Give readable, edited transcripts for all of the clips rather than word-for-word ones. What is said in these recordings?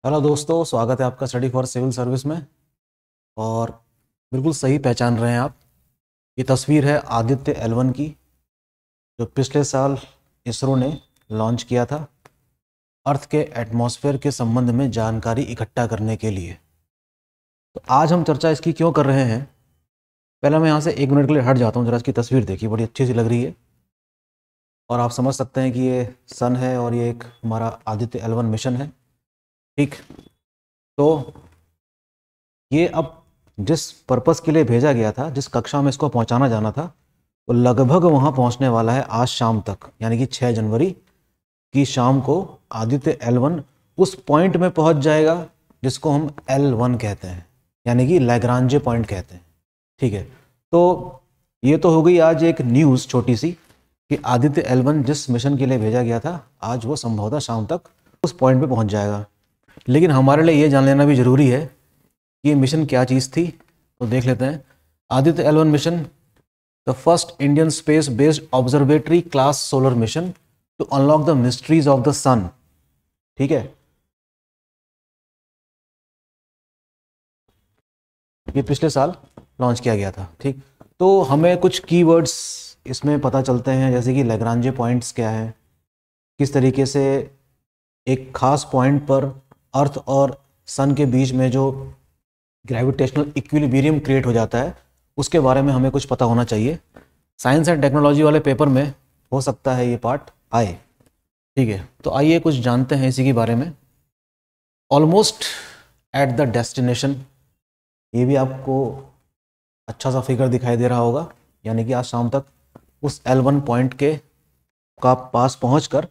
Hello दोस्तों, स्वागत है आपका स्टडी फॉर सिविल सर्विस में। और बिल्कुल सही पहचान रहे हैं आप। ये तस्वीर है आदित्य L1 की, जो पिछले साल इसरो ने लॉन्च किया था अर्थ के एटमॉस्फेयर के संबंध में जानकारी इकट्ठा करने के लिए। तो आज हम चर्चा इसकी क्यों कर रहे हैं, पहले मैं यहाँ से 1 मिनट के लिए हट जाता हूँ। जरा इसकी तस्वीर देखिए, बड़ी अच्छी सी लग रही है और आप समझ सकते हैं कि ये सन है और ये एक हमारा आदित्य L1 मिशन है। ठीक, तो ये अब जिस पर्पस के लिए भेजा गया था, जिस कक्षा में इसको पहुंचाना जाना था, वो लगभग वहां पहुंचने वाला है आज शाम तक, यानी कि 6 जनवरी की शाम को आदित्य L1 उस पॉइंट में पहुंच जाएगा जिसको हम L1 कहते हैं, यानी कि लैग्रांजे पॉइंट कहते हैं। ठीक है, तो ये तो हो गई आज एक न्यूज़ छोटी सी कि आदित्य L1 जिस मिशन के लिए भेजा गया था, आज वो संभवतः शाम तक उस पॉइंट पे पहुंच जाएगा। लेकिन हमारे लिए ये जान लेना भी ज़रूरी है ये मिशन क्या चीज़ थी, तो देख लेते हैं। Aditya L1 mission, the first Indian space based observatory class solar mission to unlock the mysteries of the sun. ठीक है, ये पिछले साल लॉन्च किया गया था। ठीक, तो हमें कुछ कीवर्ड्स इसमें पता चलते हैं, जैसे कि लैग्रांजे पॉइंट्स क्या है, किस तरीके से एक खास पॉइंट पर अर्थ और सन के बीच में जो ग्रेविटेशनल इक्विलिब्रियम क्रिएट हो जाता है, उसके बारे में हमें कुछ पता होना चाहिए। साइंस एंड टेक्नोलॉजी वाले पेपर में हो सकता है ये पार्ट आए। ठीक है, तो आइए कुछ जानते हैं इसी के बारे में। ऑलमोस्ट एट द डेस्टिनेशन, ये भी आपको अच्छा सा फिगर दिखाई दे रहा होगा, यानी कि आज शाम तक उस L1 पॉइंट के का पास पहुंचकर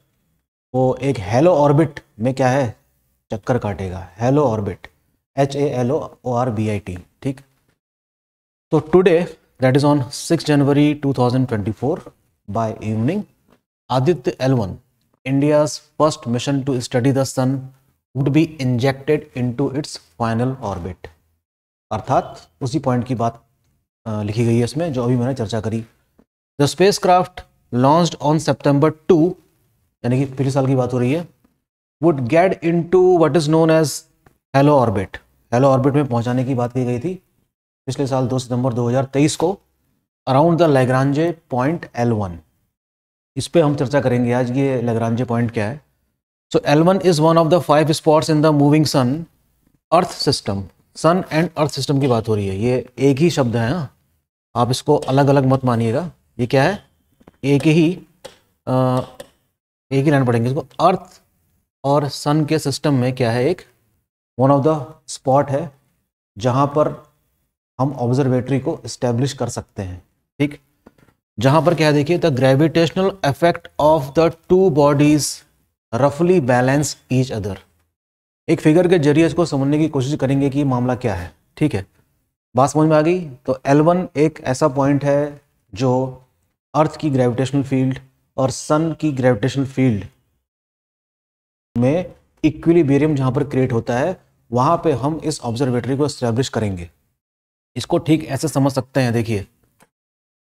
वो एक हेलो ऑर्बिट में क्या है, चक्कर काटेगा। Hello orbit, HALOORBIT। ठीक, तो today, that is on 6 January 2024 by evening, Aditya L1, India's first mission to study the sun, would be injected into its final orbit। अर्थात उसी पॉइंट की बात लिखी गई है इसमें जो अभी मैंने चर्चा करी। The spacecraft launched on September 2, यानी कि पिछले साल की बात हो रही है, would get into what is known as halo orbit. Halo orbit में पहुंचाने की बात की गई थी पिछले साल 2 सितंबर 2023 को, अराउंड द लैग्रांजे पॉइंट L1। इस पे हम चर्चा करेंगे आज, ये लैग्रांजे पॉइंट क्या है। So L1 is one of the 5 spots in the moving sun earth system. Sun and earth system की बात हो रही है, ये एक ही शब्द है। हाँ, आप इसको अलग अलग मत मानिएगा, ये क्या है, एक ही लाइन पढ़ेंगे इसको। अर्थ और सन के सिस्टम में क्या है, एक वन ऑफ द स्पॉट है जहां पर हम ऑब्जर्वेटरी को इस्टेब्लिश कर सकते हैं। ठीक, जहां पर क्या है, देखिए, the gravitational effect of the two bodies रफली बैलेंस ईच अदर। एक फिगर के जरिए इसको समझने की कोशिश करेंगे कि मामला क्या है। ठीक है, बात समझ में आ गई। तो L1 एक ऐसा पॉइंट है जो अर्थ की ग्रेविटेशनल फील्ड और सन की ग्रेविटेशनल फील्ड में इक्विलिब्रियम जहां पर क्रिएट होता है, वहां पे हम इस ऑब्जर्वेटरी को एस्टेब्लिश करेंगे। इसको ठीक ऐसे समझ सकते हैं, देखिए,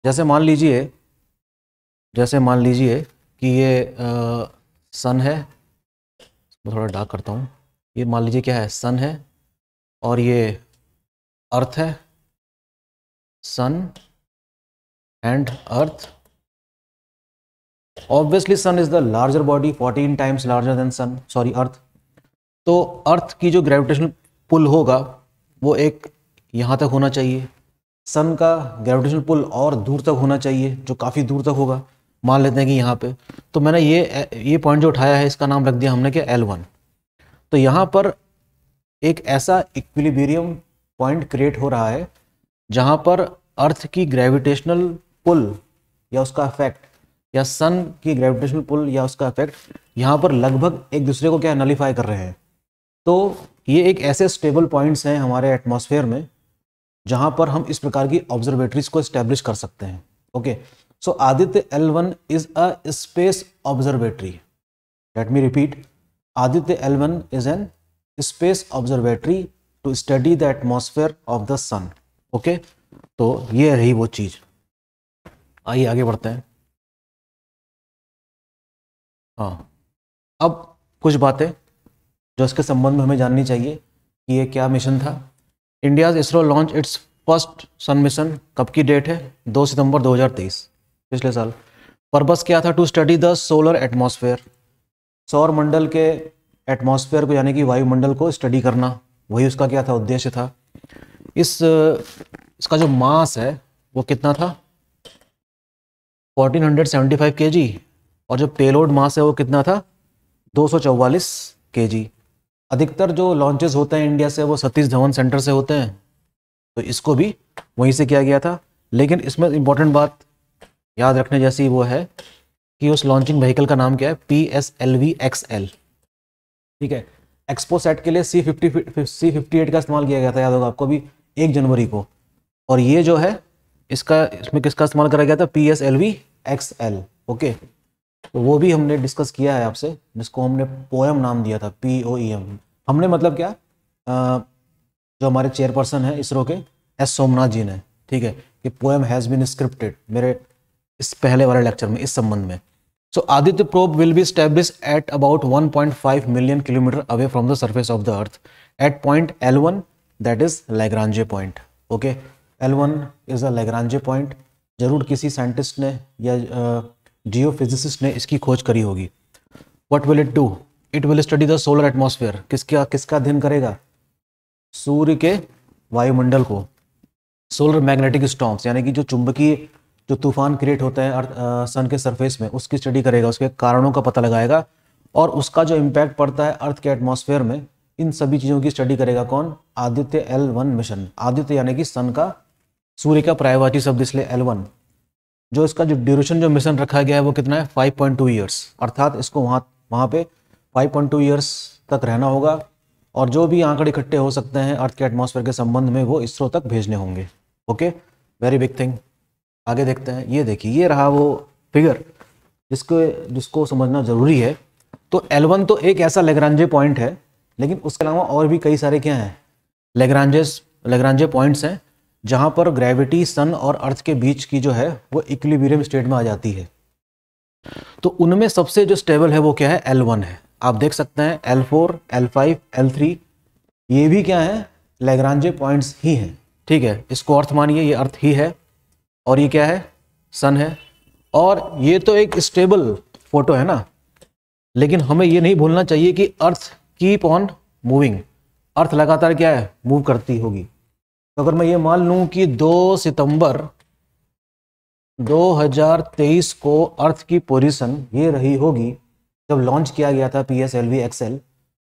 जैसे मान लीजिए कि ये सन है। मैं थोड़ा डार्क करता हूँ। ये मान लीजिए क्या है, सन है और ये अर्थ है। Sun and earth, obviously sun is the larger body, 14 times larger than sun, sorry earth. तो अर्थ की जो ग्रेविटेशनल पुल होगा वो एक यहाँ तक होना चाहिए, सन का ग्रेविटेशनल पुल और दूर तक होना चाहिए, जो काफ़ी दूर तक होगा। मान लेते हैं कि यहाँ पे, तो मैंने ये पॉइंट जो उठाया है इसका नाम रख दिया हमने क्या, L1। तो यहाँ पर एक ऐसा इक्विलिब्रियम पॉइंट क्रिएट हो रहा है जहाँ पर अर्थ की ग्रेविटेशनल पुल या उसका इफेक्ट, या सन की ग्रेविटेशनल पुल या उसका इफेक्ट यहाँ पर लगभग एक दूसरे को क्या नलीफाई कर रहे हैं। तो ये एक ऐसे स्टेबल पॉइंट्स हैं हमारे एटमॉस्फेयर में जहां पर हम इस प्रकार की ऑब्जर्वेटरीज को एस्टेब्लिश कर सकते हैं। Okay, so Aditya L1 is a space observatory. Let me repeat, Aditya L1 is an space observatory to study the atmosphere of the sun. Okay, तो ये रही वो चीज। आइए आगे बढ़ते हैं। हाँ, अब कुछ बातें जो इसके संबंध में हमें जाननी चाहिए कि ये क्या मिशन था। India's ISRO launch its first sun mission, कब की डेट है? 2 सितंबर 2023, पिछले साल। पर्पस क्या था? To study the solar atmosphere, सौर मंडल के एटमॉस्फेयर को यानी कि वायुमंडल को स्टडी करना, वही उसका क्या था? उद्देश्य था। इसका जो मास है वो कितना था? 1475 kg, और जो पेलोड मास है वो कितना था? 244 kg। अधिकतर जो लॉन्चेस होते हैं इंडिया से वो सतीश धवन सेंटर से होते हैं, तो इसको भी वहीं से किया गया था। लेकिन इसमें इंपॉर्टेंट बात याद रखने जैसी वो है कि उस लॉन्चिंग व्हीकल का नाम क्या है? PSLV XL, ठीक है। एक्सपोसैट के लिए C58 का इस्तेमाल किया गया था, याद होगा आपको भी, 1 जनवरी को। और ये जो है इसमें किसका इस्तेमाल करा गया था? PSLV XL, okay. तो वो भी हमने डिस्कस किया है आपसे, जिसको हमने पोएम नाम दिया था, POEM। हमने मतलब क्या, जो हमारे चेयरपर्सन है इसरो के, S सोमनाथ जी ने, ठीक है, कि पोएम हैज़ बीन स्क्रिप्टेड, मेरे इस पहले वाले लेक्चर में इस संबंध में। So Aditya probe will be establish at about 1.5 million kilometre away from the surface of the earth at point L1, that is Lagrange point, okay. L1 is a Lagrange point. जरूर किसी साइंटिस्ट ने या geophysicist ने इसकी खोज करी होगी। What will it do? It will study the solar atmosphere. किसका अध्ययन करेगा? सूर्य के वायुमंडल को। सोलर मैग्नेटिक स्टॉर्म्स यानी कि जो चुंबकीय जो तूफान क्रिएट होता है सन के सरफेस में, उसकी स्टडी करेगा, उसके कारणों का पता लगाएगा, और उसका जो इम्पैक्ट पड़ता है अर्थ के एटमॉस्फेयर में, इन सभी चीज़ों की स्टडी करेगा। कौन? Aditya L1 mission. आदित्य यानी कि सन का, सूर्य का पर्यायवाची शब्द इसलिए L1। जो इसका जो ड्यूरेशन जो मिशन रखा गया है वो कितना है? 5.2 ईयर्स, अर्थात इसको वहाँ पे 5.2 ईयर्स तक रहना होगा, और जो भी आंकड़े इकट्ठे हो सकते हैं अर्थ के एटमॉस्फेयर के संबंध में वो इसरो तक भेजने होंगे, ओके। Very big thing. आगे देखते हैं। ये देखिए, ये रहा वो फिगर जिसको समझना जरूरी है। तो L1 तो एक ऐसा लेग्रांजे पॉइंट है, लेकिन उसके अलावा और भी कई सारे क्या हैं? लेग्रांजे पॉइंट्स हैं, जहां पर ग्रेविटी सन और अर्थ के बीच की जो है वो इक्विलिब्रियम स्टेट में आ जाती है। तो उनमें सबसे जो स्टेबल है वो क्या है? L1 है। आप देख सकते हैं L4, L5, L3, ये भी क्या है? लेग्रांजे पॉइंट्स ही हैं, ठीक है। इसको अर्थ मानिए, ये अर्थ ही है, और ये क्या है? सन है। और ये तो एक स्टेबल फोटो है ना, लेकिन हमें ये नहीं भूलना चाहिए कि अर्थ कीप ऑन मूविंग। अर्थ लगातार क्या है? मूव करती होगी। तो अगर मैं ये मान लूं कि 2 सितंबर 2023 को अर्थ की पोजीशन ये रही होगी जब लॉन्च किया गया था PSLV XL,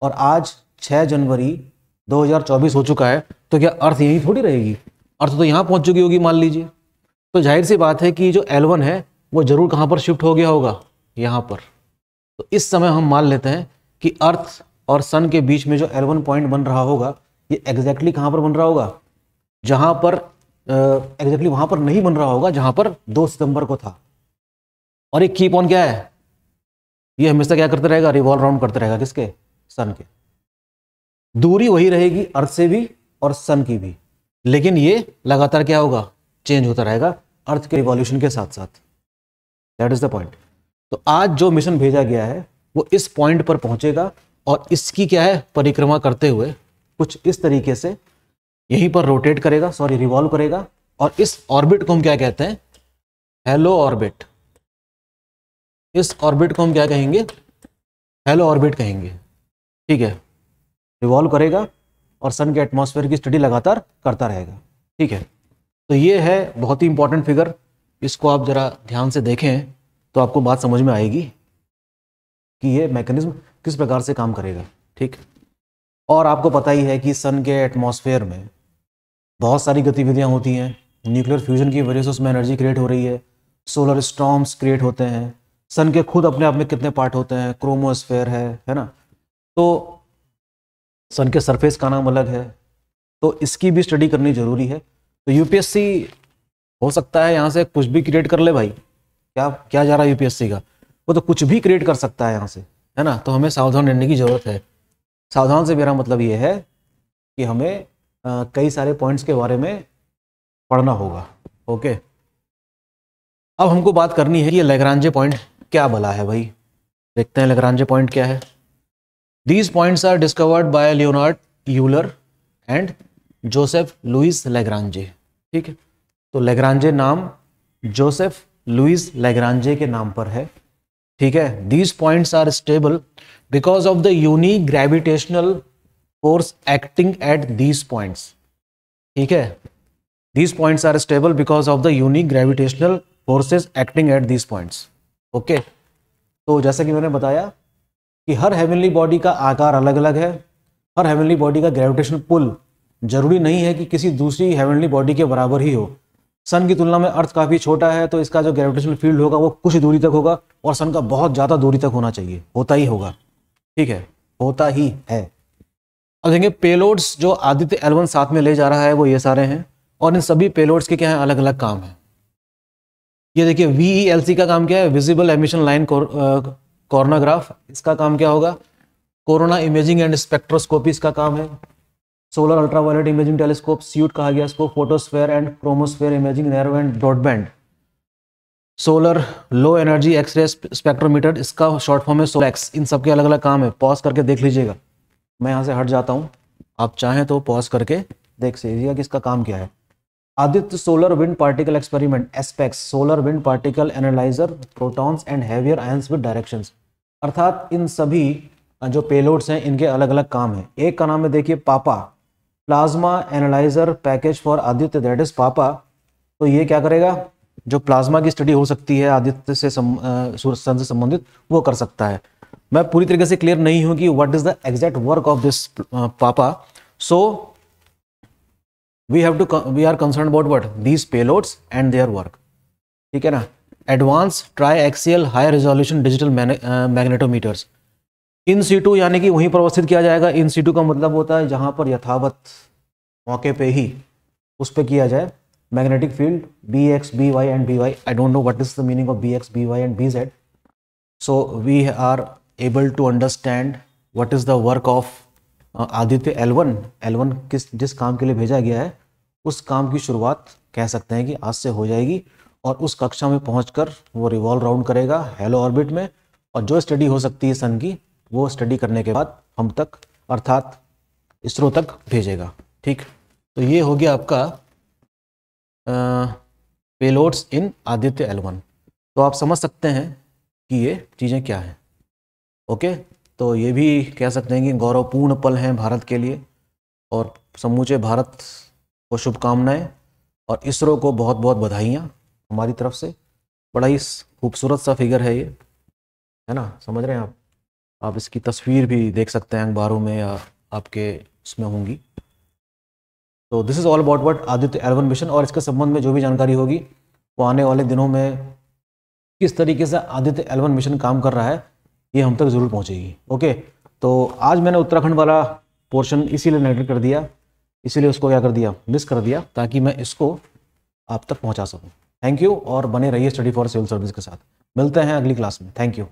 और आज 6 जनवरी 2024 हो चुका है, तो क्या अर्थ यही थोड़ी रहेगी? अर्थ तो यहाँ पहुंच चुकी होगी मान लीजिए। तो जाहिर सी बात है कि जो L1 है वो जरूर कहाँ पर शिफ्ट हो गया होगा? यहाँ पर। तो इस समय हम मान लेते हैं कि अर्थ और सन के बीच में जो L1 पॉइंट बन रहा होगा, ये एग्जैक्टली कहाँ पर बन रहा होगा? जहाँ पर एग्जैक्टली वहाँ पर नहीं बन रहा होगा जहाँ पर 2 सितंबर को था। और एक कीप ऑन क्या है? ये हमेशा क्या करते रहेगा? रिवॉल्व राउंड करते रहेगा। किसके? सन के। दूरी वही रहेगी अर्थ से भी और सन की भी, लेकिन ये लगातार क्या होगा? चेंज होता रहेगा अर्थ के रिवॉल्यूशन के साथ साथ। That is the point. तो आज जो मिशन भेजा गया है वो इस पॉइंट पर पहुंचेगा, और इसकी क्या है? परिक्रमा करते हुए कुछ इस तरीके से यहीं पर रोटेट करेगा, रिवॉल्व करेगा। और इस ऑर्बिट को हम क्या कहते हैं? Hello orbit. इस ऑर्बिट को हम क्या कहेंगे? हेलो ऑर्बिट कहेंगे, ठीक है। रिवॉल्व करेगा और सन के एटमॉस्फेयर की स्टडी लगातार करता रहेगा, ठीक है। तो ये है बहुत ही इंपॉर्टेंट फिगर। इसको आप जरा ध्यान से देखें तो आपको बात समझ में आएगी कि ये मैकेनिज्म किस प्रकार से काम करेगा, ठीक। और आपको पता ही है कि सन के एटमॉस्फेयर में बहुत सारी गतिविधियां होती हैं। न्यूक्लियर फ्यूजन की वजह से उसमें एनर्जी क्रिएट हो रही है, सोलर स्टॉर्म्स क्रिएट होते हैं। सन के खुद अपने आप में कितने पार्ट होते हैं? क्रोमोस्फेयर है ना। तो सन के सरफेस का नाम अलग है, तो इसकी भी स्टडी करनी जरूरी है। तो यूपीएससी हो सकता है यहाँ से कुछ भी क्रिएट कर ले भाई। क्या जा रहा है यूपीएससी का? वो तो कुछ भी क्रिएट कर सकता है यहाँ से, है ना। तो हमें सावधान रहने की जरूरत है। सावधान से मेरा मतलब ये है कि हमें कई सारे पॉइंट्स के बारे में पढ़ना होगा, ओके। अब हमको बात करनी है कि ये लैग्रांजे पॉइंट क्या भला है भाई। देखते हैं लैग्रांजे पॉइंट क्या है। These points are discovered by Leonhard Euler and Joseph Louis Lagrange. ठीक है, तो लैग्रांजे नाम जोसेफ लुइस लैग्रांजे के नाम पर है। ठीक है, these points are stable because of the unique gravitational force acting at these points. ठीक है, these points are stable because of the unique gravitational forces acting at these points. Okay, तो जैसा कि मैंने बताया कि हर हेवनली बॉडी का आकार अलग अलग है, हर हेवनली बॉडी का ग्रेविटेशनल पुल जरूरी नहीं है कि किसी दूसरी हेवनली बॉडी के बराबर ही हो। सन की तुलना में अर्थ काफ़ी छोटा है, तो इसका जो ग्रेविटेशनल फील्ड होगा वो कुछ दूरी तक होगा, और सन का बहुत ज़्यादा दूरी तक होना चाहिए, होता ही होगा। ठीक है, होता ही है। अब देखेंगे पेलोड्स जो आदित्य L1 साथ में ले जा रहा है वो ये सारे हैं, और इन सभी पेलोड्स के क्या है, अलग अलग काम है। ये देखिए VELC का काम क्या है, विजिबल एमिशन लाइन कॉर्नोग्राफ, इसका काम क्या होगा, कोरोना इमेजिंग एंड स्पेक्ट्रोस्कोपी इसका काम है। Solar ultraviolet imaging telescope suite कहा गया इसको, photosphere and chromosphere imaging narrow and broadband. Solar low energy X ray spectrometer, इसका शॉर्ट फॉर्म है सोलैक्स। इन सबके अलग अलग काम है, पॉज करके देख लीजिएगा। मैं यहाँ से हट जाता हूँ, आप चाहें तो पॉज करके देख लीजिएगा कि इसका काम क्या है। Aditya solar wind particle experiment ASPEX, solar wind particle analyser, protons and heavier ions with directions. अर्थात इन सभी जो पेलोड्स हैं इनके अलग अलग काम हैं। एक का नाम है देखिए पापा, plasma analyser package for Aditya, that is पापा। तो ये क्या करेगा, जो प्लाज्मा की स्टडी हो सकती है आदित्य से सन से संबंधित वो कर सकता है। मैं पूरी तरीके से क्लियर नहीं हूं कि what is the exact work of this पापा, so we are concern about what, these payloads and their work. ठीक है ना। Advance tri axial high resolution digital magnetometers, in situ यानी कि वहीं पर अवस्थित किया जाएगा। इन सीटू का मतलब होता है जहां पर यथावत मौके पे ही उस पर किया जाए। Magnetic field BX, BY and BY, I don't know what is the meaning of BX, BY and BZ, so we are able to understand what is the work of Aditya L1 जिस काम के लिए भेजा गया है उस काम की शुरुआत कह सकते हैं कि आज से हो जाएगी, और उस कक्षा में पहुंचकर वो रिवॉल्व राउंड करेगा हेलो ऑर्बिट में, और जो स्टडी हो सकती है सन की वो स्टडी करने के बाद हम तक अर्थात इसरो तक भेजेगा। ठीक, तो ये हो गया आपका पेलोड्स इन आदित्य L1। तो आप समझ सकते हैं कि ये चीज़ें क्या हैं। ओके, तो ये भी कह सकते हैं कि गौरवपूर्ण पल हैं भारत के लिए, और समूचे भारत को शुभकामनाएं, और इसरो को बहुत बहुत बधाइयाँ हमारी तरफ से। बड़ा ही खूबसूरत सा फिगर है ये, है ना, समझ रहे हैं आप इसकी तस्वीर भी देख सकते हैं अखबारों में या आपके इसमें होंगी। तो this is all about what Aditya L1 mission, और इसके संबंध में जो भी जानकारी होगी वो आने वाले दिनों में किस तरीके से आदित्य L1 मिशन काम कर रहा है ये हम तक ज़रूर पहुंचेगी। ओके, तो आज मैंने उत्तराखंड वाला पोर्शन इसीलिए नेगलेक्ट कर दिया, इसीलिए उसको क्या कर दिया, मिस कर दिया, ताकि मैं इसको आप तक पहुंचा सकूं। थैंक यू, और बने रहिए स्टडी फॉर सिविल सर्विस के साथ। मिलते हैं अगली क्लास में। Thank you.